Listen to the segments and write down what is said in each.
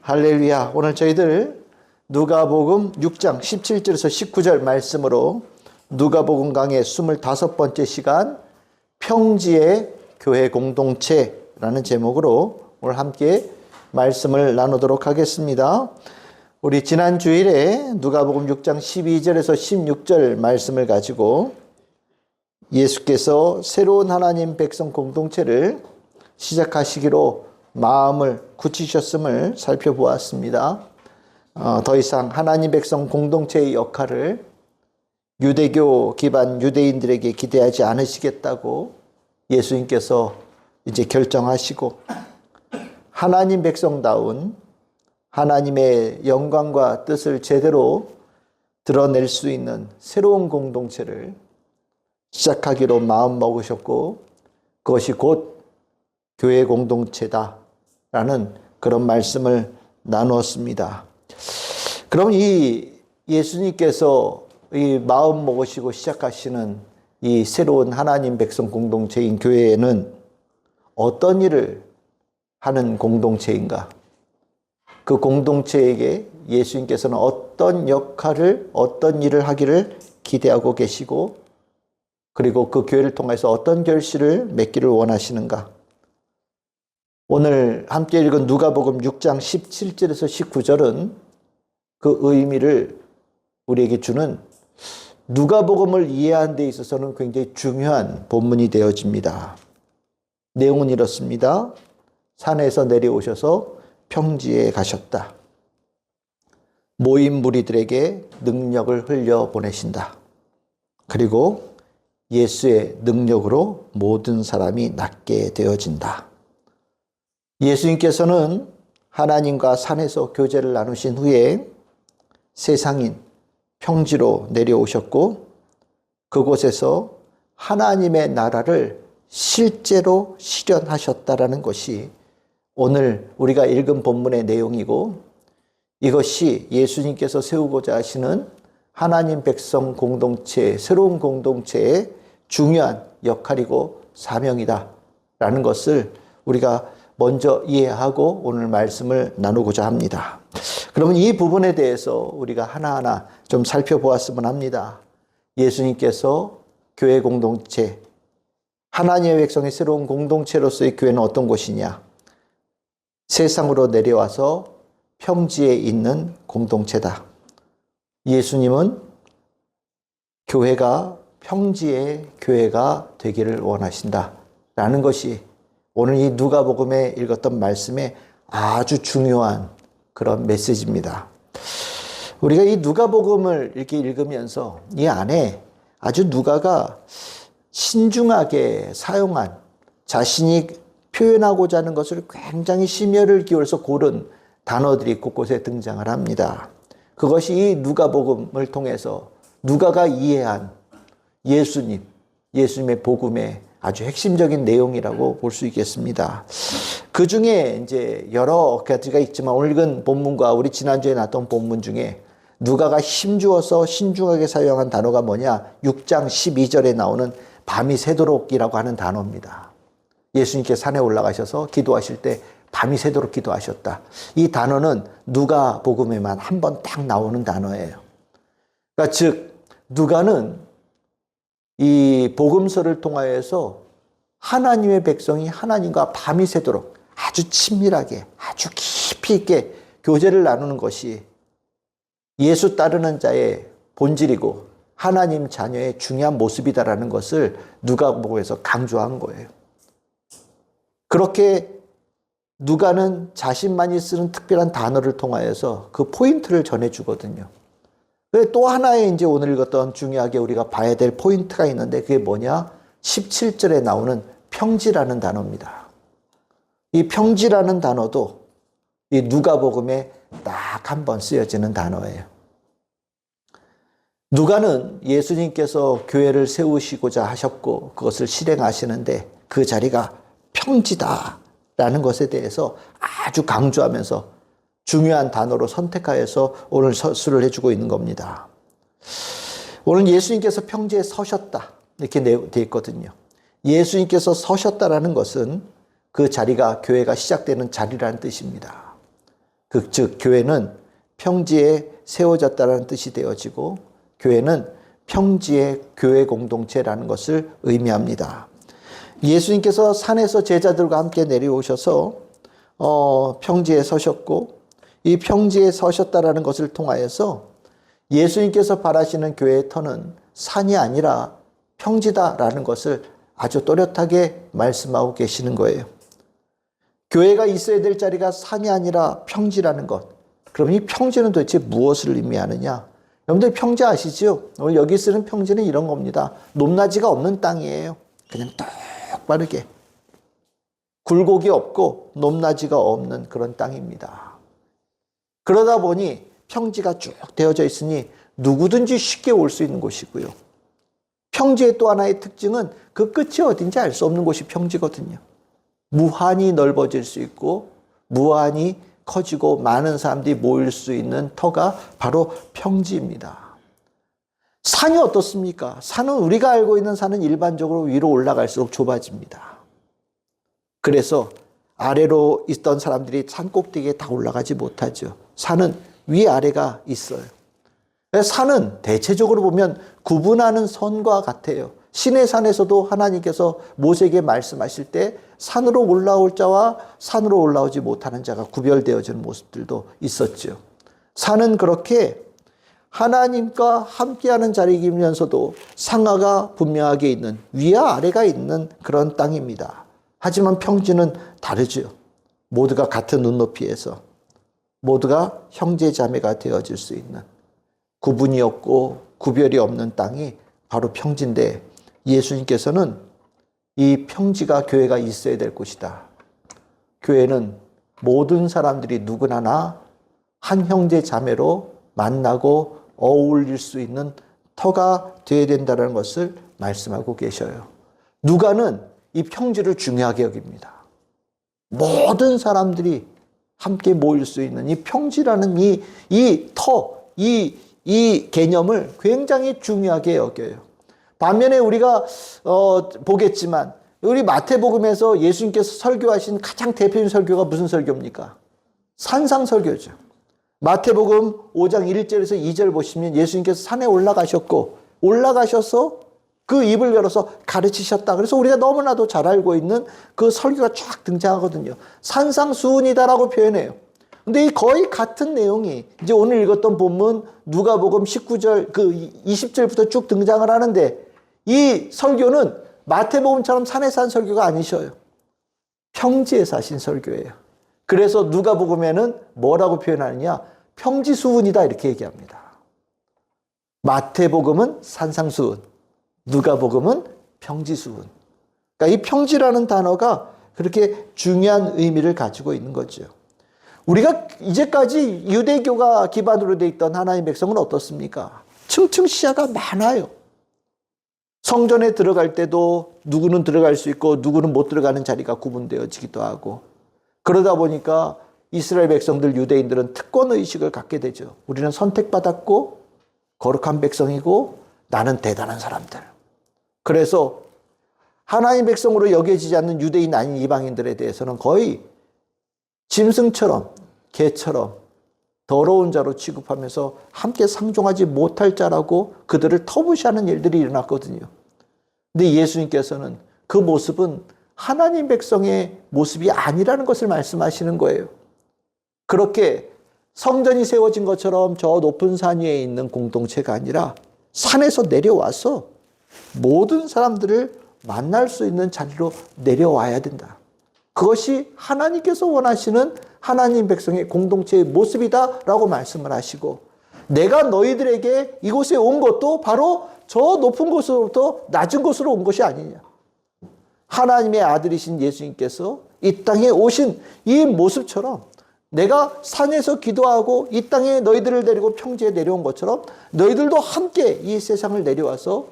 할렐루야. 오늘 저희들 누가복음 6장 17절에서 19절 말씀으로 누가복음 강의 25번째 시간 평지의 교회 공동체라는 제목으로 오늘 함께 말씀을 나누도록 하겠습니다. 우리 지난 주일에 누가복음 6장 12절에서 16절 말씀을 가지고 예수께서 새로운 하나님 백성 공동체를 시작하시기로 마음을 굳히셨음을 살펴보았습니다. 더 이상 하나님 백성 공동체의 역할을 유대교 기반 유대인들에게 기대하지 않으시겠다고 예수님께서 이제 결정하시고 하나님 백성다운 하나님의 영광과 뜻을 제대로 드러낼 수 있는 새로운 공동체를 시작하기로 마음 먹으셨고 그것이 곧 교회 공동체다라는 그런 말씀을 나누었습니다. 그럼 이 예수님께서 이 마음 먹으시고 시작하시는 이 새로운 하나님 백성 공동체인 교회에는 어떤 일을 하는 공동체인가? 그 공동체에게 예수님께서는 어떤 역할을, 어떤 일을 하기를 기대하고 계시고 그리고 그 교회를 통해서 어떤 결실을 맺기를 원하시는가? 오늘 함께 읽은 누가복음 6장 17절에서 19절은 그 의미를 우리에게 주는 누가복음을 이해하는 데 있어서는 굉장히 중요한 본문이 되어집니다. 내용은 이렇습니다. 산에서 내려오셔서 평지에 가셨다. 모인 무리들에게 능력을 흘려보내신다. 그리고 예수의 능력으로 모든 사람이 낫게 되어진다. 예수님께서는 하나님과 산에서 교제를 나누신 후에 세상인 평지로 내려오셨고 그곳에서 하나님의 나라를 실제로 실현하셨다라는 것이 오늘 우리가 읽은 본문의 내용이고 이것이 예수님께서 세우고자 하시는 하나님 백성 공동체, 새로운 공동체의 중요한 역할이고 사명이다라는 것을 우리가 먼저 이해하고 오늘 말씀을 나누고자 합니다. 그러면 이 부분에 대해서 우리가 하나하나 좀 살펴보았으면 합니다. 예수님께서 교회 공동체, 하나님의 백성의 새로운 공동체로서의 교회는 어떤 곳이냐? 세상으로 내려와서 평지에 있는 공동체다. 예수님은 교회가 평지의 교회가 되기를 원하신다라는 것이 오늘 이 누가복음에 읽었던 말씀의 아주 중요한 그런 메시지입니다. 우리가 이 누가복음을 이렇게 읽으면서 이 안에 아주 누가가 신중하게 사용한 자신이 표현하고자 하는 것을 굉장히 심혈을 기울여서 고른 단어들이 곳곳에 등장을 합니다. 그것이 이 누가복음을 통해서 누가가 이해한 예수님의 복음의 아주 핵심적인 내용이라고 볼 수 있겠습니다. 그 중에 이제 여러 가지가 있지만 오늘 읽은 본문과 우리 지난주에 나왔던 본문 중에 누가가 힘주어서 신중하게 사용한 단어가 뭐냐? 6장 12절에 나오는 밤이 새도록이라고 하는 단어입니다. 예수님께 산에 올라가셔서 기도하실 때 밤이 새도록 기도하셨다. 이 단어는 누가복음에만 한 번 딱 나오는 단어예요. 그러니까 즉 누가는 이 복음서를 통하여서 하나님의 백성이 하나님과 밤이 새도록 아주 친밀하게 아주 깊이 있게 교제를 나누는 것이 예수 따르는 자의 본질이고 하나님 자녀의 중요한 모습이다라는 것을 누가복음에서 강조한 거예요. 그렇게 누가는 자신만이 쓰는 특별한 단어를 통하여서 그 포인트를 전해주거든요. 또 하나의 이제 오늘 읽었던 중요하게 우리가 봐야 될 포인트가 있는데 그게 뭐냐? 17절에 나오는 평지라는 단어입니다. 이 평지라는 단어도 이 누가복음에 딱 한 번 쓰여지는 단어예요. 누가는 예수님께서 교회를 세우시고자 하셨고 그것을 실행하시는데 그 자리가 평지다라는 것에 대해서 아주 강조하면서 중요한 단어로 선택하여서 오늘 서술을 해주고 있는 겁니다. 오늘 예수님께서 평지에 서셨다 이렇게 되어 있거든요. 예수님께서 서셨다라는 것은 그 자리가 교회가 시작되는 자리라는 뜻입니다. 즉 교회는 평지에 세워졌다는 뜻이 되어지고 교회는 평지의 교회 공동체라는 것을 의미합니다. 예수님께서 산에서 제자들과 함께 내려오셔서 평지에 서셨고 이 평지에 서셨다라는 것을 통하여서 예수님께서 바라시는 교회의 터는 산이 아니라 평지다라는 것을 아주 또렷하게 말씀하고 계시는 거예요. 교회가 있어야 될 자리가 산이 아니라 평지라는 것. 그럼 이 평지는 도대체 무엇을 의미하느냐? 여러분들 평지 아시죠? 오늘 여기 쓰는 평지는 이런 겁니다. 높낮이가 없는 땅이에요. 그냥 똑바르게. 굴곡이 없고 높낮이가 없는 그런 땅입니다. 그러다 보니 평지가 쭉 되어져 있으니 누구든지 쉽게 올 수 있는 곳이고요. 평지의 또 하나의 특징은 그 끝이 어딘지 알 수 없는 곳이 평지거든요. 무한히 넓어질 수 있고 무한히 커지고 많은 사람들이 모일 수 있는 터가 바로 평지입니다. 산이 어떻습니까? 산은 우리가 알고 있는 산은 일반적으로 위로 올라갈수록 좁아집니다. 그래서 아래로 있던 사람들이 산 꼭대기에 다 올라가지 못하죠. 산은 위아래가 있어요. 산은 대체적으로 보면 구분하는 선과 같아요. 시내 산에서도 하나님께서 모세에게 말씀하실 때 산으로 올라올 자와 산으로 올라오지 못하는 자가 구별되어지는 모습들도 있었죠. 산은 그렇게 하나님과 함께하는 자리이면서도 상하가 분명하게 있는 위와 아래가 있는 그런 땅입니다. 하지만 평지는 다르죠. 모두가 같은 눈높이에서 모두가 형제 자매가 되어질 수 있는 구분이 없고 구별이 없는 땅이 바로 평지인데 예수님께서는 이 평지가 교회가 있어야 될 곳이다. 교회는 모든 사람들이 누구나 한 형제 자매로 만나고 어울릴 수 있는 터가 되어야 된다는 것을 말씀하고 계셔요. 누가는 이 평지를 중요하게 여깁니다. 모든 사람들이 함께 모일 수 있는 이 평지라는 이 개념을 굉장히 중요하게 여겨요. 반면에 우리가 보겠지만 우리 마태복음에서 예수님께서 설교하신 가장 대표적인 설교가 무슨 설교입니까? 산상설교죠. 마태복음 5장 1절에서 2절 보시면 예수님께서 산에 올라가셔서 그 입을 열어서 가르치셨다. 그래서 우리가 너무나도 잘 알고 있는 그 설교가 쫙 등장하거든요. 산상수훈이다라고 표현해요. 근데 이 거의 같은 내용이 이제 오늘 읽었던 본문 누가복음 19절 그 20절부터 쭉 등장을 하는데 이 설교는 마태복음처럼 산에서 한 설교가 아니셔요. 평지에서 하신 설교예요. 그래서 누가복음에는 뭐라고 표현하느냐? 평지수훈이다 이렇게 얘기합니다. 마태복음은 산상수훈, 누가복음은 평지수훈. 그러니까 이 평지라는 단어가 그렇게 중요한 의미를 가지고 있는 거죠. 우리가 이제까지 유대교가 기반으로 돼 있던 하나님의 백성은 어떻습니까? 층층 시야가 많아요. 성전에 들어갈 때도 누구는 들어갈 수 있고 누구는 못 들어가는 자리가 구분되어지기도 하고 그러다 보니까 이스라엘 백성들 유대인들은 특권의식을 갖게 되죠. 우리는 선택받았고 거룩한 백성이고 나는 대단한 사람들. 그래서 하나님 백성으로 여겨지지 않는 유대인 아닌 이방인들에 대해서는 거의 짐승처럼 개처럼 더러운 자로 취급하면서 함께 상종하지 못할 자라고 그들을 터부시하는 일들이 일어났거든요. 근데 예수님께서는 그 모습은 하나님 백성의 모습이 아니라는 것을 말씀하시는 거예요. 그렇게 성전이 세워진 것처럼 저 높은 산 위에 있는 공동체가 아니라 산에서 내려와서 모든 사람들을 만날 수 있는 자리로 내려와야 된다. 그것이 하나님께서 원하시는 하나님 백성의 공동체의 모습이다라고 말씀을 하시고 내가 너희들에게 이곳에 온 것도 바로 저 높은 곳으로부터 낮은 곳으로 온 것이 아니냐. 하나님의 아들이신 예수님께서 이 땅에 오신 이 모습처럼 내가 산에서 기도하고 이 땅에 너희들을 데리고 평지에 내려온 것처럼 너희들도 함께 이 세상을 내려와서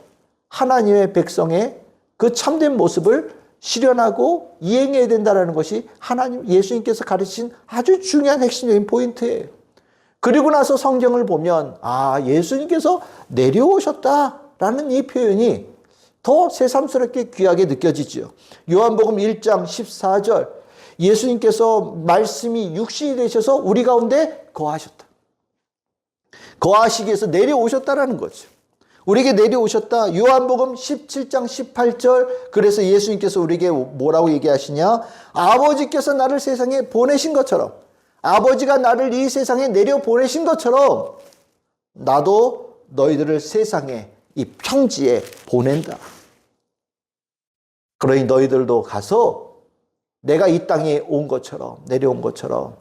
하나님의 백성의 그 참된 모습을 실현하고 이행해야 된다는 것이 하나님 예수님께서 가르치신 아주 중요한 핵심적인 포인트예요. 그리고 나서 성경을 보면 예수님께서 내려오셨다라는 이 표현이 더 새삼스럽게 귀하게 느껴지죠. 요한복음 1장 14절 예수님께서 말씀이 육신이 되셔서 우리 가운데 거하셨다. 거하시기 위해서 내려오셨다라는 거죠. 우리에게 내려오셨다. 요한복음 17장 18절. 그래서 예수님께서 우리에게 뭐라고 얘기하시냐? 아버지께서 나를 세상에 보내신 것처럼, 아버지가 나를 이 세상에 내려보내신 것처럼 나도 너희들을 세상에 이 평지에 보낸다. 그러니 너희들도 가서 내가 이 땅에 온 것처럼, 내려온 것처럼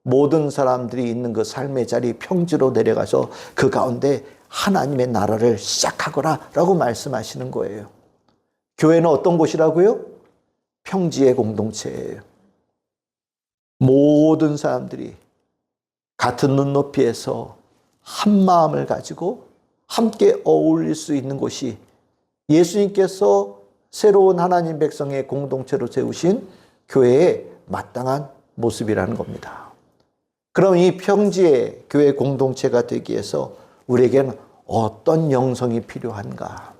모든 사람들이 있는 그 삶의 자리 평지로 내려가서 그 가운데 하나님의 나라를 시작하거라 라고 말씀하시는 거예요. 교회는 어떤 곳이라고요? 평지의 공동체예요. 모든 사람들이 같은 눈높이에서 한 마음을 가지고 함께 어울릴 수 있는 곳이 예수님께서 새로운 하나님 백성의 공동체로 세우신 교회의 마땅한 모습이라는 겁니다. 그럼 이 평지의 교회 공동체가 되기 위해서 우리에게는 어떤 영성이 필요한가?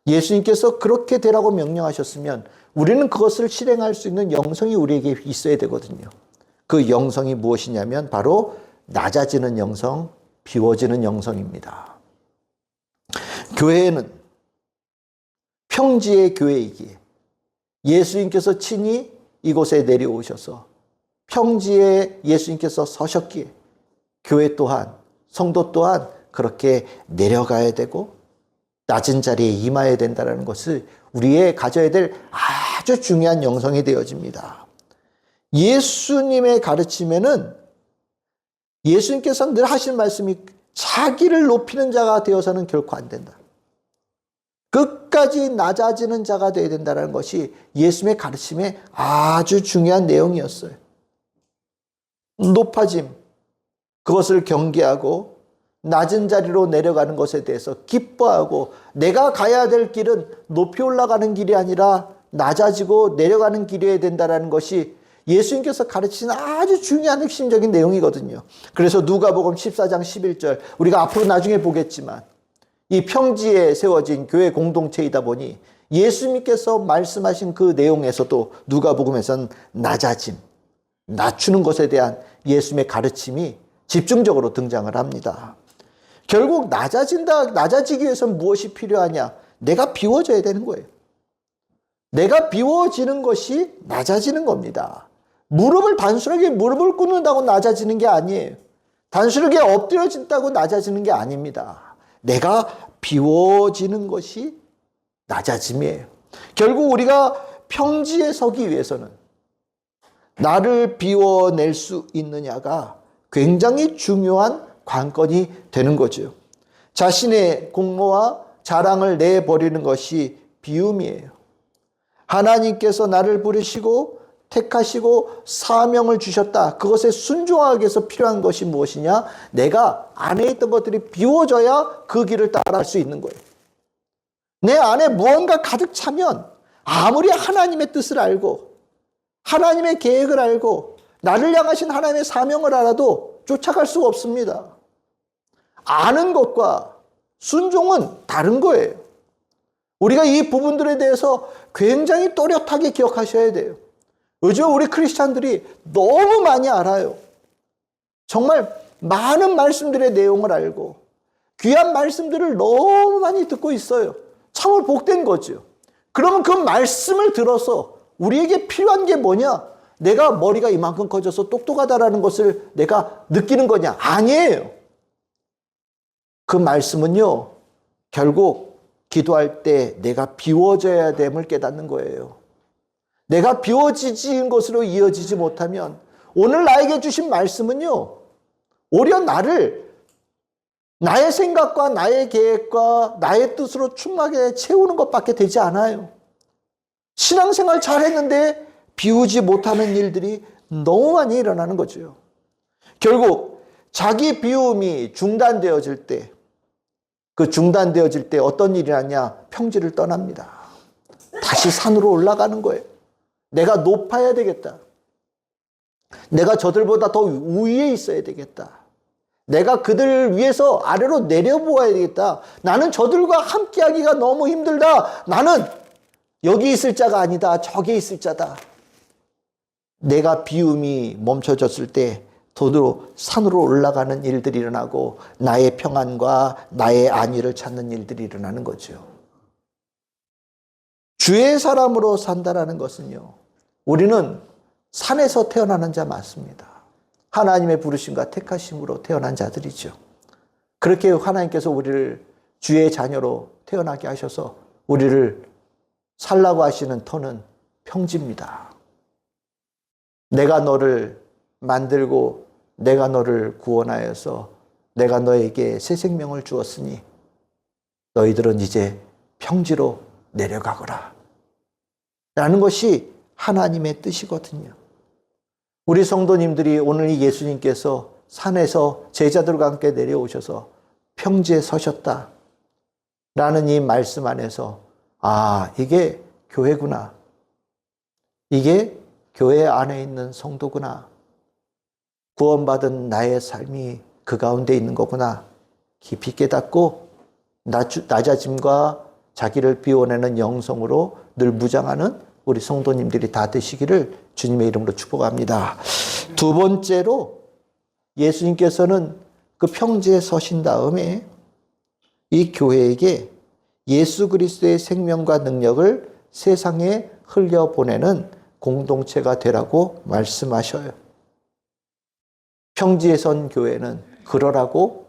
예수님께서 그렇게 되라고 명령하셨으면 우리는 그것을 실행할 수 있는 영성이 우리에게 있어야 되거든요. 그 영성이 무엇이냐면 바로 낮아지는 영성, 비워지는 영성입니다. 교회는 평지의 교회이기에 예수님께서 친히 이곳에 내려오셔서 평지에 예수님께서 서셨기에 교회 또한, 성도 또한 그렇게 내려가야 되고 낮은 자리에 임해야 된다는 것을 우리의 가져야 될 아주 중요한 영성이 되어집니다. 예수님의 가르침에는 예수님께서 늘 하신 말씀이 자기를 높이는 자가 되어서는 결코 안 된다. 끝까지 낮아지는 자가 되어야 된다는 것이 예수님의 가르침의 아주 중요한 내용이었어요. 높아짐, 그것을 경계하고 낮은 자리로 내려가는 것에 대해서 기뻐하고 내가 가야 될 길은 높이 올라가는 길이 아니라 낮아지고 내려가는 길이어야 된다는 것이 예수님께서 가르치는 아주 중요한 핵심적인 내용이거든요. 그래서 누가복음 14장 11절 우리가 앞으로 나중에 보겠지만 이 평지에 세워진 교회 공동체이다 보니 예수님께서 말씀하신 그 내용에서도 누가복음에서는 낮아짐, 낮추는 것에 대한 예수님의 가르침이 집중적으로 등장을 합니다. 결국 낮아지기 위해서는 무엇이 필요하냐? 내가 비워져야 되는 거예요. 내가 비워지는 것이 낮아지는 겁니다. 단순하게 무릎을 꿇는다고 낮아지는 게 아니에요. 단순하게 엎드려진다고 낮아지는 게 아닙니다. 내가 비워지는 것이 낮아짐이에요. 결국 우리가 평지에 서기 위해서는 나를 비워낼 수 있느냐가 굉장히 중요한 관건이 되는 거죠. 자신의 공로와 자랑을 내버리는 것이 비움이에요. 하나님께서 나를 부르시고 택하시고 사명을 주셨다. 그것에 순종하기 위해서 필요한 것이 무엇이냐? 내가 안에 있던 것들이 비워져야 그 길을 따라갈 수 있는 거예요. 내 안에 무언가 가득 차면 아무리 하나님의 뜻을 알고 하나님의 계획을 알고 나를 향하신 하나님의 사명을 알아도 쫓아갈 수가 없습니다. 아는 것과 순종은 다른 거예요. 우리가 이 부분들에 대해서 굉장히 또렷하게 기억하셔야 돼요. 요즘 우리 크리스찬들이 너무 많이 알아요. 정말 많은 말씀들의 내용을 알고 귀한 말씀들을 너무 많이 듣고 있어요. 참으로 복된 거죠. 그러면 그 말씀을 들어서 우리에게 필요한 게 뭐냐? 내가 머리가 이만큼 커져서 똑똑하다라는 것을 내가 느끼는 거냐? 아니에요. 그 말씀은요, 결국 기도할 때 내가 비워져야 됨을 깨닫는 거예요. 내가 비워지진 것으로 이어지지 못하면 오늘 나에게 주신 말씀은요, 오히려 나의 생각과 나의 계획과 나의 뜻으로 충만하게 채우는 것밖에 되지 않아요. 신앙생활 잘했는데 비우지 못하는 일들이 너무 많이 일어나는 거죠. 결국 자기 비움이 중단되어질 때, 어떤 일이 나냐? 평지를 떠납니다. 다시 산으로 올라가는 거예요. 내가 높아야 되겠다. 내가 저들보다 더 위에 있어야 되겠다. 내가 그들을 위해서 아래로 내려보아야 되겠다. 나는 저들과 함께하기가 너무 힘들다. 나는 여기 있을 자가 아니다. 저기 있을 자다. 내가 비움이 멈춰졌을 때 도로 산으로 올라가는 일들이 일어나고 나의 평안과 나의 안위를 찾는 일들이 일어나는 거죠. 주의 사람으로 산다라는 것은요, 우리는 산에서 태어나는 자 맞습니다. 하나님의 부르심과 택하심으로 태어난 자들이죠. 그렇게 하나님께서 우리를 주의 자녀로 태어나게 하셔서 우리를 살라고 하시는 터는 평지입니다. 내가 너를 만들고 내가 너를 구원하여서 내가 너에게 새 생명을 주었으니 너희들은 이제 평지로 내려가거라 라는 것이 하나님의 뜻이거든요. 우리 성도님들이 오늘 이 예수님께서 산에서 제자들과 함께 내려오셔서 평지에 서셨다 라는 이 말씀 안에서 이게 교회구나, 이게 교회 안에 있는 성도구나, 구원받은 나의 삶이 그 가운데 있는 거구나 깊이 깨닫고 낮아짐과 자기를 비워내는 영성으로 늘 무장하는 우리 성도님들이 다 되시기를 주님의 이름으로 축복합니다. 두 번째로 예수님께서는 그 평지에 서신 다음에 이 교회에게 예수 그리스도의 생명과 능력을 세상에 흘려보내는 공동체가 되라고 말씀하셔요. 평지에 선 교회는 그러라고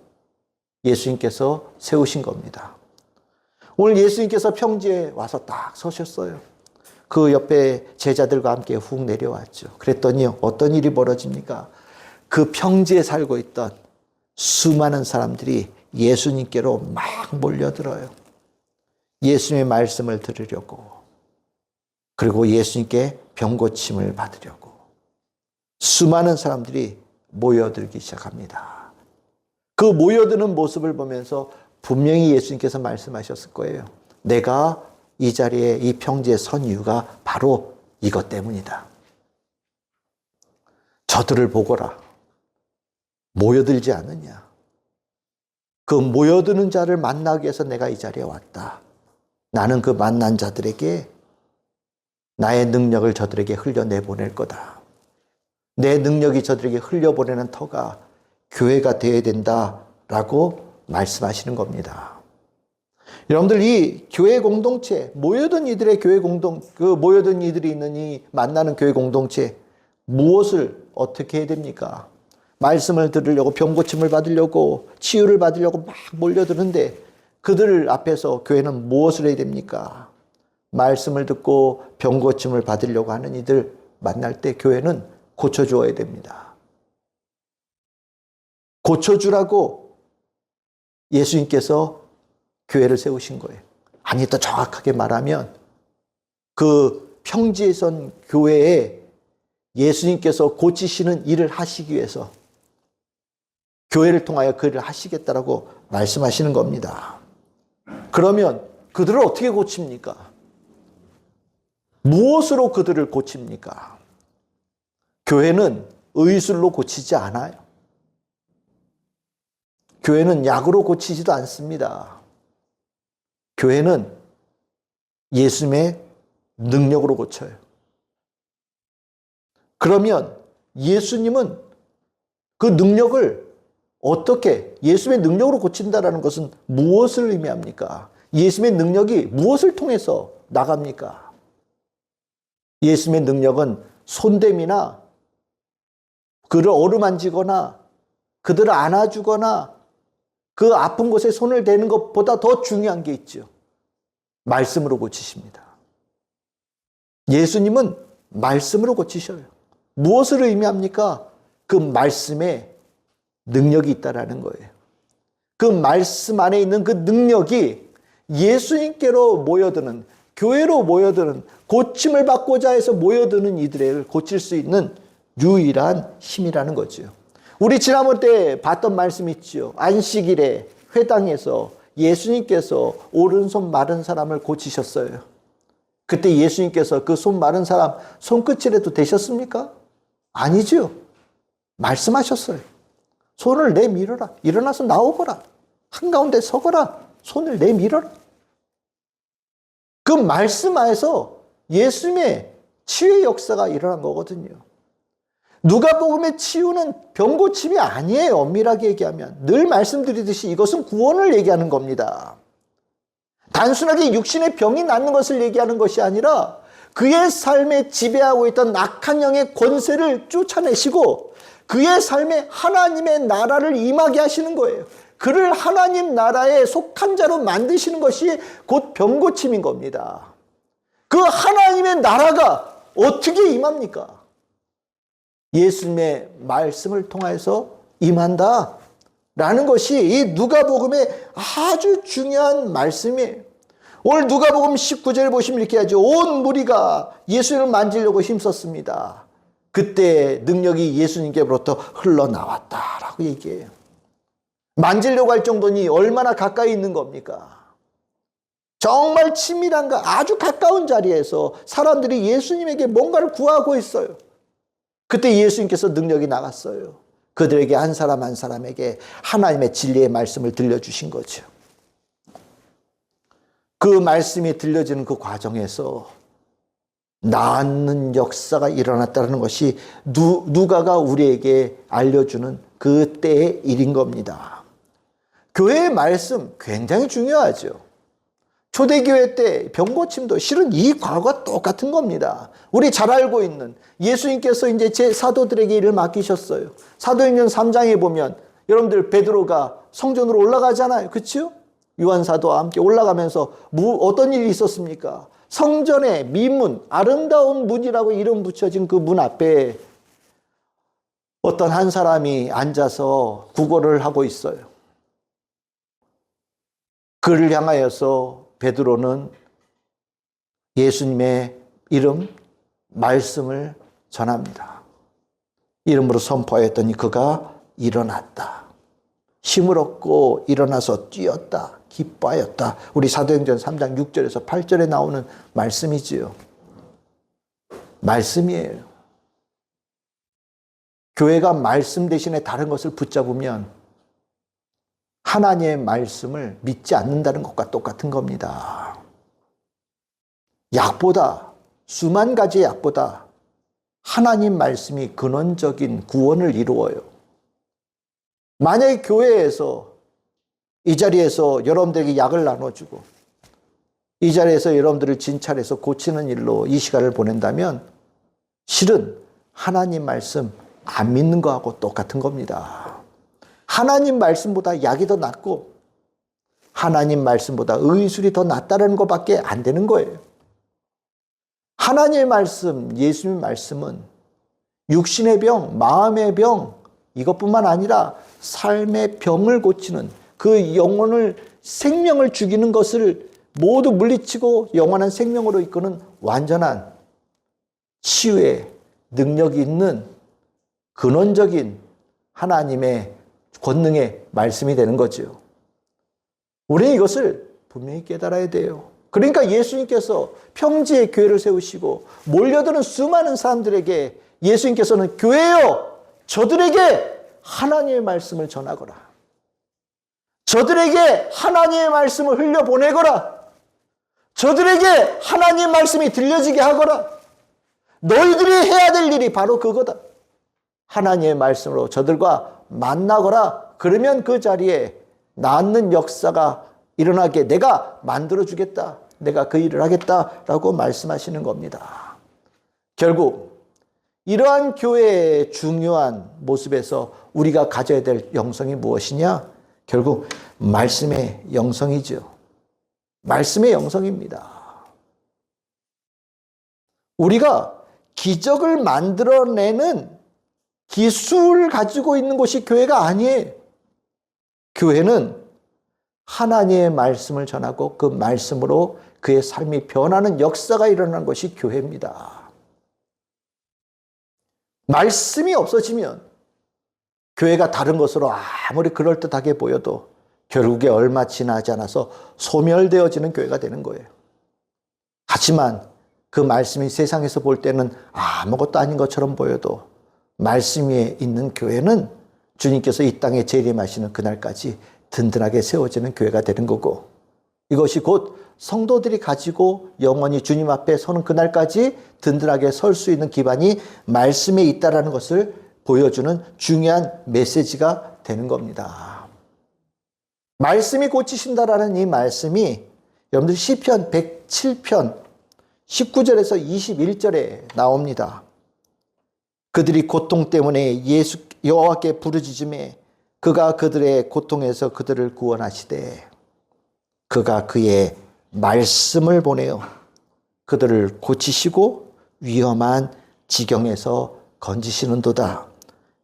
예수님께서 세우신 겁니다. 오늘 예수님께서 평지에 와서 딱 서셨어요. 그 옆에 제자들과 함께 훅 내려왔죠. 그랬더니 어떤 일이 벌어집니까? 그 평지에 살고 있던 수많은 사람들이 예수님께로 막 몰려들어요. 예수님의 말씀을 들으려고, 그리고 예수님께 병고침을 받으려고 수많은 사람들이 모여들기 시작합니다. 그 모여드는 모습을 보면서 분명히 예수님께서 말씀하셨을 거예요. 내가 이 자리에 이 평지에 선 이유가 바로 이것 때문이다. 저들을 보거라. 모여들지 않느냐. 그 모여드는 자를 만나기 위해서 내가 이 자리에 왔다. 나는 그 만난 자들에게 나의 능력을 저들에게 흘려내보낼 거다. 내 능력이 저들에게 흘려보내는 터가 교회가 되어야 된다라고 말씀하시는 겁니다. 여러분들, 이 교회 공동체, 모여든 이들의 교회 모여든 이들이 있는 이 만나는 교회 공동체, 무엇을 어떻게 해야 됩니까? 말씀을 들으려고, 병고침을 받으려고, 치유를 받으려고 막 몰려드는데 그들 앞에서 교회는 무엇을 해야 됩니까? 말씀을 듣고 병고침을 받으려고 하는 이들 만날 때 교회는 고쳐주어야 됩니다. 고쳐주라고 예수님께서 교회를 세우신 거예요. 아니, 더 정확하게 말하면 그 평지에 선 교회에 예수님께서 고치시는 일을 하시기 위해서 교회를 통하여 그 일을 하시겠다라고 말씀하시는 겁니다. 그러면 그들을 어떻게 고칩니까? 무엇으로 그들을 고칩니까? 교회는 의술로 고치지 않아요. 교회는 약으로 고치지도 않습니다. 교회는 예수님의 능력으로 고쳐요. 그러면 예수님은 그 능력을 어떻게, 예수님의 능력으로 고친다라는 것은 무엇을 의미합니까? 예수님의 능력이 무엇을 통해서 나갑니까? 예수님의 능력은 손댐이나 그를 어루만지거나 그들을 안아주거나 그 아픈 곳에 손을 대는 것보다 더 중요한 게 있죠. 말씀으로 고치십니다. 예수님은 말씀으로 고치셔요. 무엇을 의미합니까? 그 말씀에 능력이 있다라는 거예요. 그 말씀 안에 있는 그 능력이 예수님께로 모여드는, 교회로 모여드는, 고침을 받고자 해서 모여드는 이들을 고칠 수 있는 유일한 힘이라는 거죠. 우리 지난번에 봤던 말씀 있죠. 안식일에 회당에서 예수님께서 오른손 마른 사람을 고치셨어요. 그때 예수님께서 그 손 마른 사람 손끝이라도 대셨습니까? 아니죠. 말씀하셨어요. 손을 내밀어라. 일어나서 나오거라. 한가운데 서거라. 손을 내밀어라. 그 말씀 안에서 예수님의 치유의 역사가 일어난 거거든요. 누가복음의 치유는 병고침이 아니에요. 엄밀하게 얘기하면. 늘 말씀드리듯이 이것은 구원을 얘기하는 겁니다. 단순하게 육신의 병이 낫는 것을 얘기하는 것이 아니라 그의 삶에 지배하고 있던 악한 영의 권세를 쫓아내시고 그의 삶에 하나님의 나라를 임하게 하시는 거예요. 그를 하나님 나라에 속한 자로 만드시는 것이 곧 병고침인 겁니다. 그 하나님의 나라가 어떻게 임합니까? 예수님의 말씀을 통해서 임한다 라는 것이 이 누가복음의 아주 중요한 말씀이에요. 오늘 누가복음 19절에 보시면 이렇게 하죠. 온 무리가 예수님을 만지려고 힘썼습니다. 그때 능력이 예수님께로부터 흘러나왔다라고 얘기해요. 만지려고 할 정도니 얼마나 가까이 있는 겁니까? 정말 친밀한가 아주 가까운 자리에서 사람들이 예수님에게 뭔가를 구하고 있어요. 그때 예수님께서 능력이 나갔어요. 그들에게 한 사람 한 사람에게 하나님의 진리의 말씀을 들려주신 거죠. 그 말씀이 들려지는 그 과정에서 낫는 역사가 일어났다는 것이 누가가 우리에게 알려주는 그때의 일인 겁니다. 교회의 말씀 굉장히 중요하죠. 초대교회 때 병고침도 실은 이 과거와 똑같은 겁니다. 우리 잘 알고 있는 예수님께서 이제 제 사도들에게 일을 맡기셨어요. 사도행전 3장에 보면 여러분들 베드로가 성전으로 올라가잖아요. 그렇죠? 요한사도와 함께 올라가면서 어떤 일이 있었습니까? 성전의 미문, 아름다운 문이라고 이름 붙여진 그 문 앞에 어떤 한 사람이 앉아서 구걸을 하고 있어요. 그를 향하여서 베드로는 예수님의 이름, 말씀을 전합니다. 이름으로 선포하였더니 그가 일어났다. 힘을 얻고 일어나서 뛰었다. 기뻐하였다. 우리 사도행전 3장 6절에서 8절에 나오는 말씀이지요. 말씀이에요. 교회가 말씀 대신에 다른 것을 붙잡으면 하나님의 말씀을 믿지 않는다는 것과 똑같은 겁니다. 약보다, 수만 가지의 약보다 하나님 말씀이 근원적인 구원을 이루어요. 만약에 교회에서 이 자리에서 여러분들에게 약을 나눠주고 이 자리에서 여러분들을 진찰해서 고치는 일로 이 시간을 보낸다면 실은 하나님 말씀 안 믿는 거하고 똑같은 겁니다. 하나님 말씀보다 약이 더 낫고 하나님 말씀보다 의술이 더 낫다는 것밖에 안 되는 거예요. 하나님의 말씀, 예수님의 말씀은 육신의 병, 마음의 병 이것뿐만 아니라 삶의 병을 고치는 그 영혼을 생명을 죽이는 것을 모두 물리치고 영원한 생명으로 이끄는 완전한 치유의 능력이 있는 근원적인 하나님의 권능의 말씀이 되는 거죠. 우리는 이것을 분명히 깨달아야 돼요. 그러니까 예수님께서 평지에 교회를 세우시고 몰려드는 수많은 사람들에게 예수님께서는 교회여 저들에게 하나님의 말씀을 전하거라. 저들에게 하나님의 말씀을 흘려보내거라. 저들에게 하나님의 말씀이 들려지게 하거라. 너희들이 해야 될 일이 바로 그거다. 하나님의 말씀으로 저들과 만나거라. 그러면 그 자리에 낫는 역사가 일어나게 내가 만들어주겠다. 내가 그 일을 하겠다라고 말씀하시는 겁니다. 결국 이러한 교회의 중요한 모습에서 우리가 가져야 될 영성이 무엇이냐? 결국 말씀의 영성이죠. 말씀의 영성입니다. 우리가 기적을 만들어내는 기술을 가지고 있는 곳이 교회가 아니에요. 교회는 하나님의 말씀을 전하고 그 말씀으로 그의 삶이 변하는 역사가 일어나는 것이 교회입니다. 말씀이 없어지면 교회가 다른 것으로 아무리 그럴듯하게 보여도 결국에 얼마 지나지 않아서 소멸되어지는 교회가 되는 거예요. 하지만 그 말씀이 세상에서 볼 때는 아무것도 아닌 것처럼 보여도 말씀 위에 있는 교회는 주님께서 이 땅에 재림하시는 그날까지 든든하게 세워지는 교회가 되는 거고 이것이 곧 성도들이 가지고 영원히 주님 앞에 서는 그날까지 든든하게 설 수 있는 기반이 말씀에 있다라는 것을 보여주는 중요한 메시지가 되는 겁니다. 말씀이 고치신다라는 이 말씀이 여러분들 시편 107편 19절에서 21절에 나옵니다. 그들이 고통 때문에 여호와께 부르짖음에 그가 그들의 고통에서 그들을 구원하시되 그가 그의 말씀을 보내어 그들을 고치시고 위험한 지경에서 건지시는도다.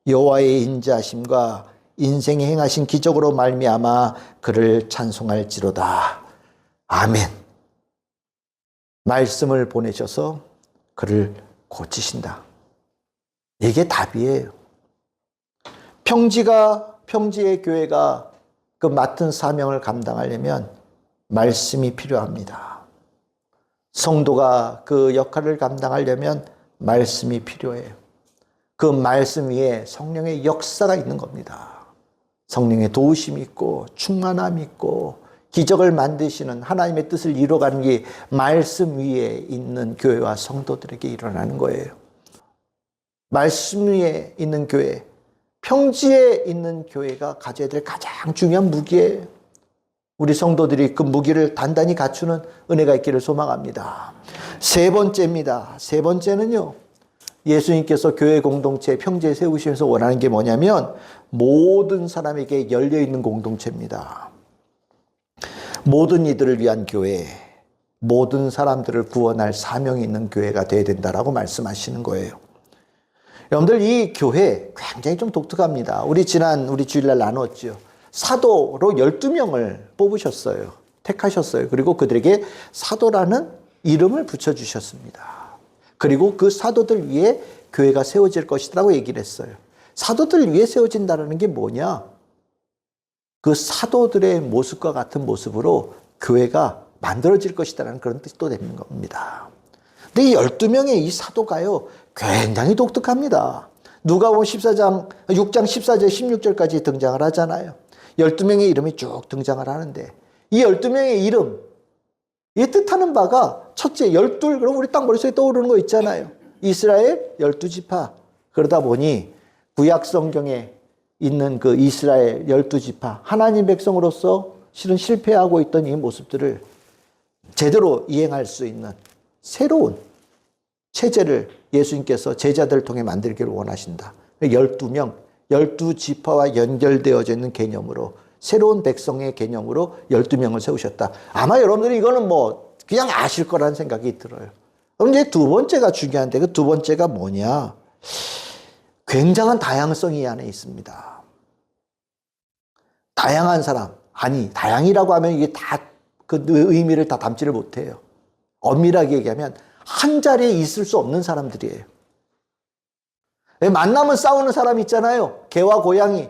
여호와의 인자하심과 인생에 행하신 기적으로 말미암아 그를 찬송할지로다. 아멘. 말씀을 보내셔서 그를 고치신다. 이게 답이에요. 평지의 교회가 그 맡은 사명을 감당하려면 말씀이 필요합니다. 성도가 그 역할을 감당하려면 말씀이 필요해요. 그 말씀 위에 성령의 역사가 있는 겁니다. 성령의 도우심이 있고 충만함이 있고 기적을 만드시는 하나님의 뜻을 이루어가는 게 말씀 위에 있는 교회와 성도들에게 일어나는 거예요. 말씀 위에 있는 교회, 평지에 있는 교회가 가져야 될 가장 중요한 무기예요. 우리 성도들이 그 무기를 단단히 갖추는 은혜가 있기를 소망합니다. 세 번째입니다. 세 번째는요, 예수님께서 교회 공동체 평지에 세우시면서 원하는 게 뭐냐면 모든 사람에게 열려있는 공동체입니다. 모든 이들을 위한 교회, 모든 사람들을 구원할 사명이 있는 교회가 되어야 된다라고 말씀하시는 거예요. 여러분들 이 교회 굉장히 좀 독특합니다. 우리 주일날 나눴죠. 사도로 12명을 뽑으셨어요. 택하셨어요. 그리고 그들에게 사도라는 이름을 붙여주셨습니다. 그리고 그 사도들 위에 교회가 세워질 것이라고 얘기를 했어요. 사도들 위에 세워진다는 게 뭐냐? 그 사도들의 모습과 같은 모습으로 교회가 만들어질 것이라는 그런 뜻도 되는 겁니다. 근데 이 12명의 이 사도가요, 굉장히 독특합니다. 누가복음 6장 14절 16절까지 등장을 하잖아요. 12명의 이름이 쭉 등장을 하는데 이 12명의 이름, 이 뜻하는 바가 첫째 12, 그럼 우리 딱 머릿속에 떠오르는 거 있잖아요. 이스라엘 12지파. 그러다 보니 구약 성경에 있는 그 이스라엘 12지파, 하나님 백성으로서 실은 실패하고 있던 이 모습들을 제대로 이행할 수 있는 새로운 체제를 예수님께서 제자들을 통해 만들기를 원하신다. 12명, 12지파와 연결되어져 있는 개념으로 새로운 백성의 개념으로 12명을 세우셨다. 아마 여러분들이 이거는 뭐 그냥 아실 거라는 생각이 들어요. 그럼 이제 두 번째가 중요한데 그 두 번째가 뭐냐? 굉장한 다양성이 이 안에 있습니다. 다양한 사람, 아니 다양이라고 하면 이게 다 그 의미를 다 담지를 못해요. 엄밀하게 얘기하면 한 자리에 있을 수 없는 사람들이에요. 만나면 싸우는 사람 있잖아요. 개와 고양이.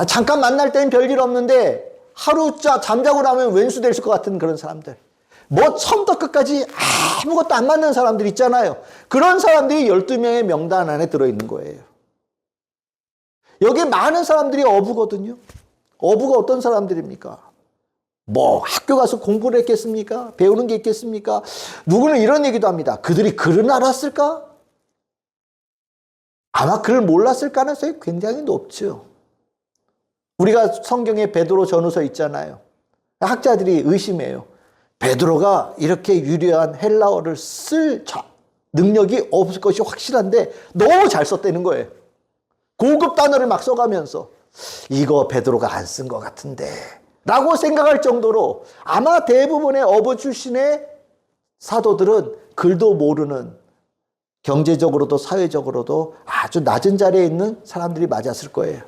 잠깐 만날 때는 별일 없는데 하루 잠자고 나면 왼수 될 것 같은 그런 사람들. 뭐 처음부터 끝까지 아무것도 안 맞는 사람들 있잖아요. 그런 사람들이 12명의 명단 안에 들어있는 거예요. 여기 많은 사람들이 어부거든요. 어부가 어떤 사람들입니까? 뭐 학교 가서 공부를 했겠습니까? 배우는 게 있겠습니까? 누구는 이런 얘기도 합니다. 그들이 글은 알았을까? 아마 글을 몰랐을 가능성이 굉장히 높죠. 우리가 성경에 베드로 전후서 있잖아요. 학자들이 의심해요. 베드로가 이렇게 유려한 헬라어를 쓸 능력이 없을 것이 확실한데 너무 잘 썼다는 거예요. 고급 단어를 막 써가면서 이거 베드로가 안 쓴 것 같은데 라고 생각할 정도로 아마 대부분의 어부 출신의 사도들은 글도 모르는 경제적으로도 사회적으로도 아주 낮은 자리에 있는 사람들이 맞았을 거예요.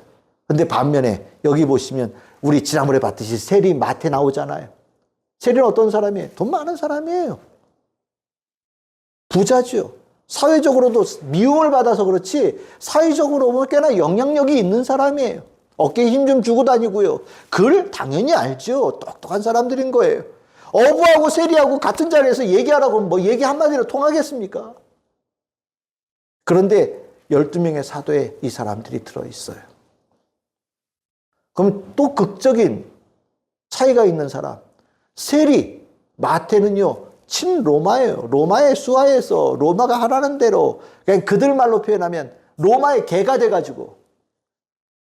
근데 반면에 여기 보시면 우리 지난번에 봤듯이 세리 마태 나오잖아요. 세리는 어떤 사람이에요? 돈 많은 사람이에요. 부자죠. 사회적으로도 미움을 받아서 그렇지 사회적으로 꽤나 영향력이 있는 사람이에요. 어깨에 힘 좀 주고 다니고요. 글 당연히 알죠. 똑똑한 사람들인 거예요. 어부하고 세리하고 같은 자리에서 얘기하라고 하면 뭐 얘기 한마디로 통하겠습니까? 그런데 12명의 사도에 이 사람들이 들어있어요. 그럼 또 극적인 차이가 있는 사람. 세리, 마태는요, 친로마예요. 로마의 수하에서 로마가 하라는 대로, 그냥 그들 말로 표현하면 로마의 개가 돼가지고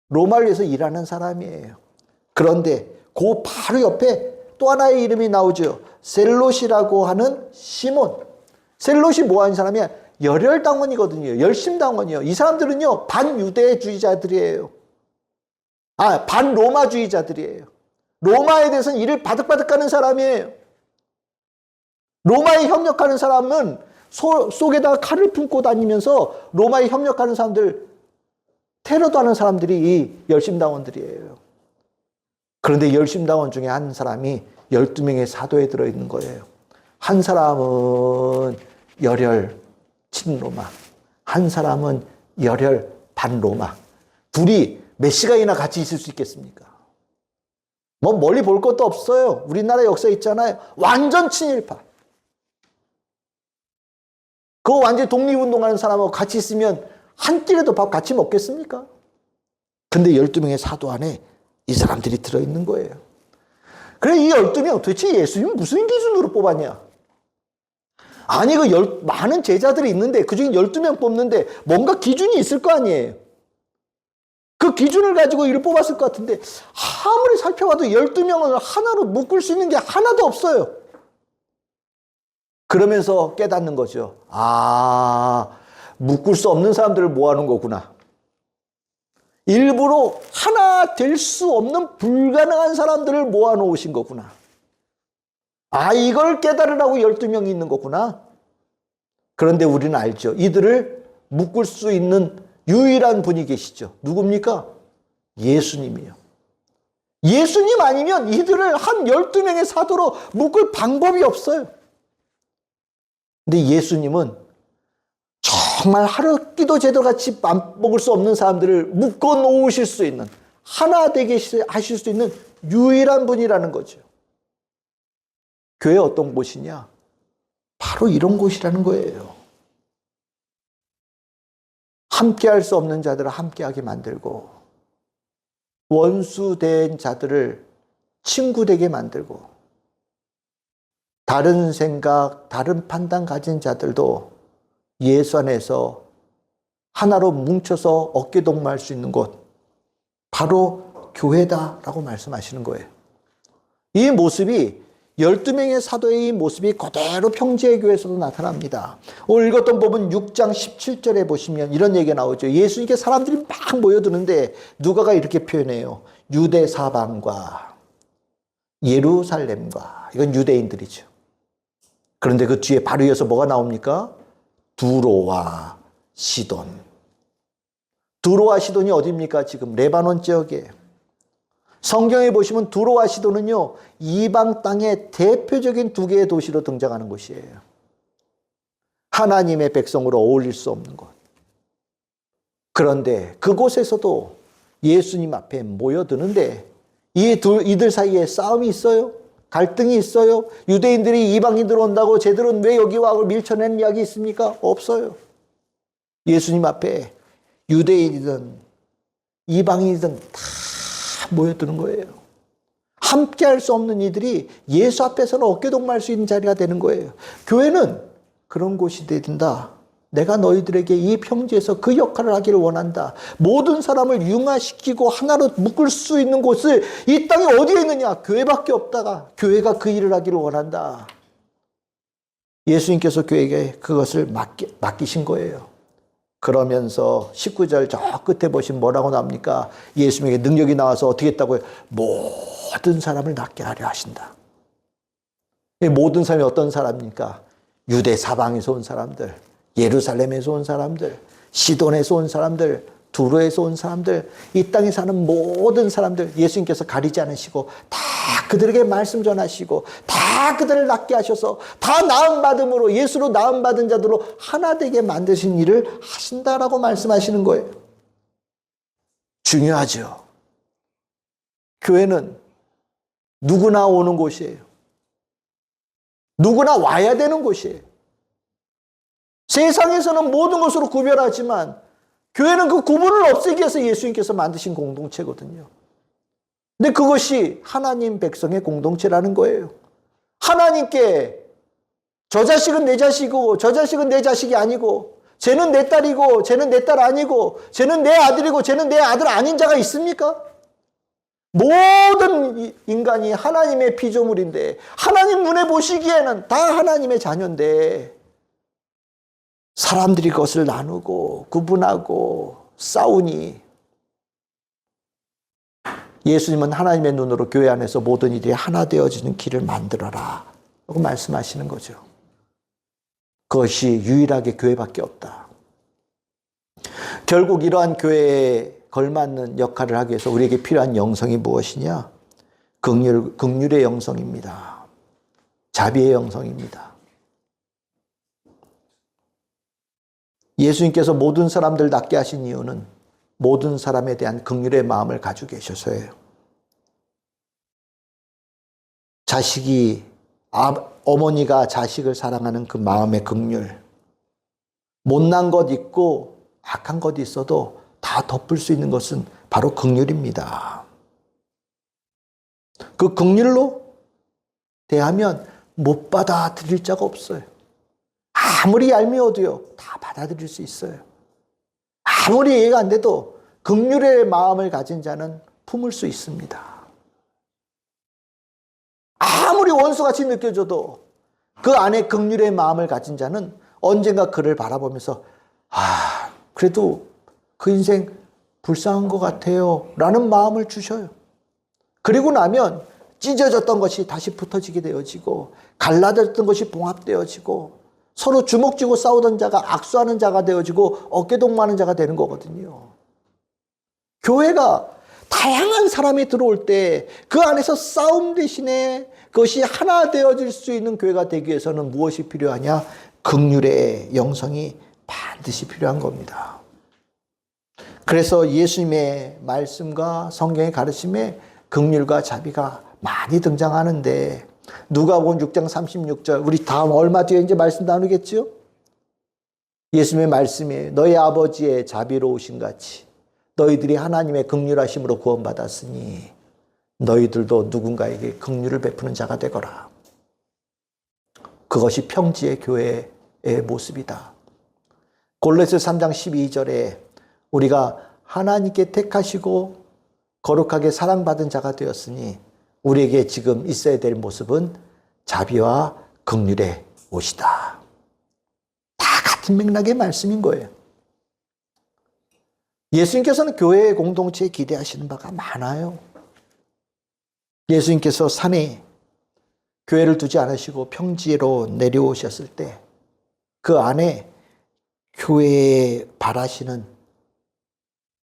로마를 위해서 일하는 사람이에요. 그런데 그 바로 옆에 또 하나의 이름이 나오죠. 셀롯이라고 하는 시몬. 셀롯이 뭐 하는 사람이야? 열혈당원이거든요. 열심당원이요. 이 사람들은요, 반유대주의자들이에요. 반로마주의자들이에요. 로마에 대해서는 이를 바득바득 하는 사람이에요. 로마에 협력하는 사람은 속에다가 칼을 품고 다니면서 로마에 협력하는 사람들, 테러도 하는 사람들이 이 열심당원들이에요. 그런데 열심당원 중에 한 사람이 12명의 사도에 들어있는 거예요. 한 사람은 열혈 친로마, 한 사람은 열혈 반로마. 둘이 몇 시간이나 같이 있을 수 있겠습니까? 뭐 멀리 볼 것도 없어요. 우리나라 역사에 있잖아요. 완전 친일파. 그 완전 독립운동하는 사람하고 같이 있으면 한 끼라도 밥 같이 먹겠습니까? 근데 12명의 사도 안에 이 사람들이 들어있는 거예요. 그래, 이 12명 도대체 예수님은 무슨 기준으로 뽑았냐? 아니, 많은 제자들이 있는데 그 중에 12명 뽑는데 뭔가 기준이 있을 거 아니에요. 그 기준을 가지고 이를 뽑았을 것 같은데 아무리 살펴봐도 12명을 하나로 묶을 수 있는 게 하나도 없어요. 그러면서 깨닫는 거죠. 묶을 수 없는 사람들을 모아놓은 거구나. 일부러 하나 될 수 없는 불가능한 사람들을 모아놓으신 거구나. 이걸 깨달으라고 12명이 있는 거구나. 그런데 우리는 알죠. 이들을 묶을 수 있는 유일한 분이 계시죠. 누굽니까? 예수님이요. 예수님 아니면 이들을 한 12명의 사도로 묶을 방법이 없어요. 근데 예수님은 정말 하루 끼도 제대로 같이 먹을 수 없는 사람들을 묶어 놓으실 수 있는, 하나 되게 하실 수 있는 유일한 분이라는 거죠. 교회 어떤 곳이냐? 바로 이런 곳이라는 거예요. 함께할 수 없는 자들을 함께하게 만들고, 원수된 자들을 친구 되게 만들고, 다른 생각, 다른 판단 가진 자들도 예수 안에서 하나로 뭉쳐서 어깨동무할 수 있는 곳, 바로 교회다라고 말씀하시는 거예요. 이 모습이 12명의 사도의 이 모습이 그대로 평지의 교회에서도 나타납니다. 오늘 읽었던 부분 6장 17절에 보시면 이런 얘기가 나오죠. 예수님께 사람들이 막 모여드는데 누가가 이렇게 표현해요. 유대 사방과 예루살렘과, 이건 유대인들이죠. 그런데 그 뒤에 바로 이어서 뭐가 나옵니까? 두로와 시돈. 두로와 시돈이 어디입니까? 지금 레바논 지역이에요. 성경에 보시면 두로와 시돈은요, 이방 땅의 대표적인 두 개의 도시로 등장하는 곳이에요. 하나님의 백성으로 어울릴 수 없는 곳. 그런데 그곳에서도 예수님 앞에 모여드는데 이들 사이에 싸움이 있어요? 갈등이 있어요? 유대인들이 이방인들 온다고 쟤들은 왜 여기 와 밀쳐내는 이야기 있습니까? 없어요. 예수님 앞에 유대인이든 이방인이든 다 모여드는 거예요. 함께 할 수 없는 이들이 예수 앞에서는 어깨동무할 수 있는 자리가 되는 거예요. 교회는 그런 곳이 된다. 내가 너희들에게 이 평지에서 그 역할을 하기를 원한다. 모든 사람을 융화시키고 하나로 묶을 수 있는 곳을 이 땅에 어디에 있느냐? 교회밖에 없다가 교회가 그 일을 하기를 원한다. 예수님께서 교회에게 그것을 맡기신 거예요. 그러면서 19절 저 끝에 보시면 뭐라고 나옵니까? 예수님에게 능력이 나와서 어떻게 했다고요? 모든 사람을 낫게 하려 하신다. 모든 사람이 어떤 사람입니까? 유대 사방에서 온 사람들, 예루살렘에서 온 사람들, 시돈에서 온 사람들, 두로에서 온 사람들, 이 땅에 사는 모든 사람들 예수님께서 가리지 않으시고 다 그들에게 말씀 전하시고 다 그들을 낫게 하셔서 다 나음받음으로 예수로 나음받은 자들로 하나 되게 만드신 일을 하신다라고 말씀하시는 거예요. 중요하죠. 교회는 누구나 오는 곳이에요. 누구나 와야 되는 곳이에요. 세상에서는 모든 것으로 구별하지만 교회는 그 구분을 없애기 위해서 예수님께서 만드신 공동체거든요. 근데 그것이 하나님 백성의 공동체라는 거예요. 하나님께 저 자식은 내 자식이고 저 자식은 내 자식이 아니고 쟤는 내 딸이고 쟤는 내 딸 아니고 쟤는 내 아들이고 쟤는 내 아들 아닌 자가 있습니까? 모든 인간이 하나님의 피조물인데 하나님 눈에 보시기에는 다 하나님의 자녀인데 사람들이 그것을 나누고 구분하고 싸우니 예수님은 하나님의 눈으로 교회 안에서 모든 일이 하나 되어지는 길을 만들어라 라고 말씀하시는 거죠. 그것이 유일하게 교회밖에 없다. 결국 이러한 교회에 걸맞는 역할을 하기 위해서 우리에게 필요한 영성이 무엇이냐? 긍휼의 영성입니다. 자비의 영성입니다. 예수님께서 모든 사람들 낫게 하신 이유는 모든 사람에 대한 긍휼의 마음을 가지고 계셔서예요. 어머니가 자식을 사랑하는 그 마음의 긍휼. 못난 것 있고 악한 것 있어도 다 덮을 수 있는 것은 바로 긍휼입니다. 그 긍휼로 대하면 못 받아들일 자가 없어요. 아무리 얄미워도요, 다 받아들일 수 있어요. 아무리 이해가 안 돼도 긍휼의 마음을 가진 자는 품을 수 있습니다. 아무리 원수같이 느껴져도 그 안에 긍휼의 마음을 가진 자는 언젠가 그를 바라보면서 그래도 그 인생 불쌍한 것 같아요 라는 마음을 주셔요. 그리고 나면 찢어졌던 것이 다시 붙어지게 되어지고 갈라졌던 것이 봉합되어지고 서로 주먹 쥐고 싸우던 자가 악수하는 자가 되어지고 어깨동무하는 자가 되는 거거든요. 교회가 다양한 사람이 들어올 때 그 안에서 싸움 대신에 그것이 하나 되어질 수 있는 교회가 되기 위해서는 무엇이 필요하냐? 긍휼의 영성이 반드시 필요한 겁니다. 그래서 예수님의 말씀과 성경의 가르침에 긍휼과 자비가 많이 등장하는데 누가복음 6장 36절 우리 다음 얼마 뒤에 이제 말씀 나누겠죠? 예수님의 말씀이 너희 아버지의 자비로우신 같이 너희들이 하나님의 긍휼하심으로 구원받았으니 너희들도 누군가에게 긍휼을 베푸는 자가 되거라. 그것이 평지의 교회의 모습이다. 골로새 3장 12절에 우리가 하나님께 택하시고 거룩하게 사랑받은 자가 되었으니 우리에게 지금 있어야 될 모습은 자비와 긍휼의 옷이다. 다 같은 맥락의 말씀인 거예요. 예수님께서는 교회의 공동체에 기대하시는 바가 많아요. 예수님께서 산에 교회를 두지 않으시고 평지로 내려오셨을 때 그 안에 교회에 바라시는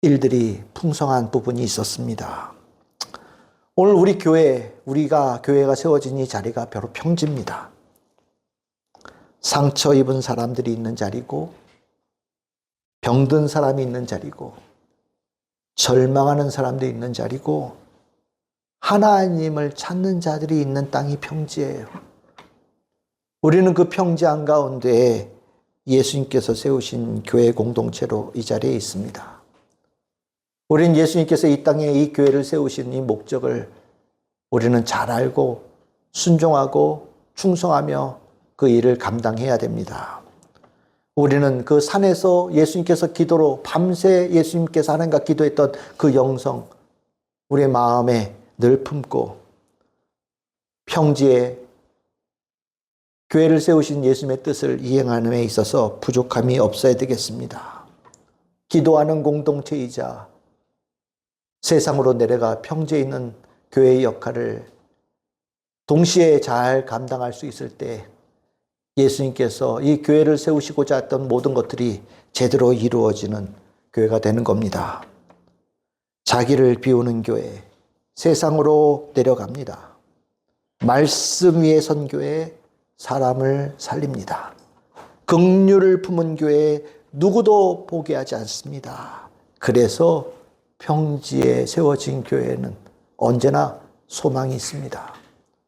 일들이 풍성한 부분이 있었습니다. 오늘 우리가 교회가 세워진 이 자리가 바로 평지입니다. 상처 입은 사람들이 있는 자리고 병든 사람이 있는 자리고 절망하는 사람들이 있는 자리고 하나님을 찾는 자들이 있는 땅이 평지예요. 우리는 그 평지 한가운데 예수님께서 세우신 교회 공동체로 이 자리에 있습니다. 우리는 예수님께서 이 땅에 이 교회를 세우신 이 목적을 우리는 잘 알고 순종하고 충성하며 그 일을 감당해야 됩니다. 우리는 그 산에서 예수님께서 기도로 밤새 예수님께서 하나님과 기도했던 그 영성 우리의 마음에 늘 품고 평지에 교회를 세우신 예수님의 뜻을 이행하는 데 있어서 부족함이 없어야 되겠습니다. 기도하는 공동체이자 세상으로 내려가 평지에 있는 교회의 역할을 동시에 잘 감당할 수 있을 때 예수님께서 이 교회를 세우시고자 했던 모든 것들이 제대로 이루어지는 교회가 되는 겁니다. 자기를 비우는 교회, 세상으로 내려갑니다. 말씀 위에 선 교회, 사람을 살립니다. 긍휼을 품은 교회, 누구도 포기하지 않습니다. 그래서 평지에 세워진 교회는 언제나 소망이 있습니다.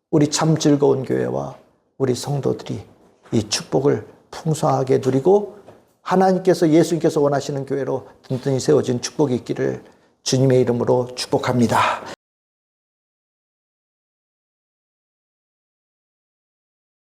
우리 참 즐거운 교회와 우리 성도들이 이 축복을 풍성하게 누리고 하나님께서 예수님께서 원하시는 교회로 든든히 세워진 축복이 있기를 주님의 이름으로 축복합니다.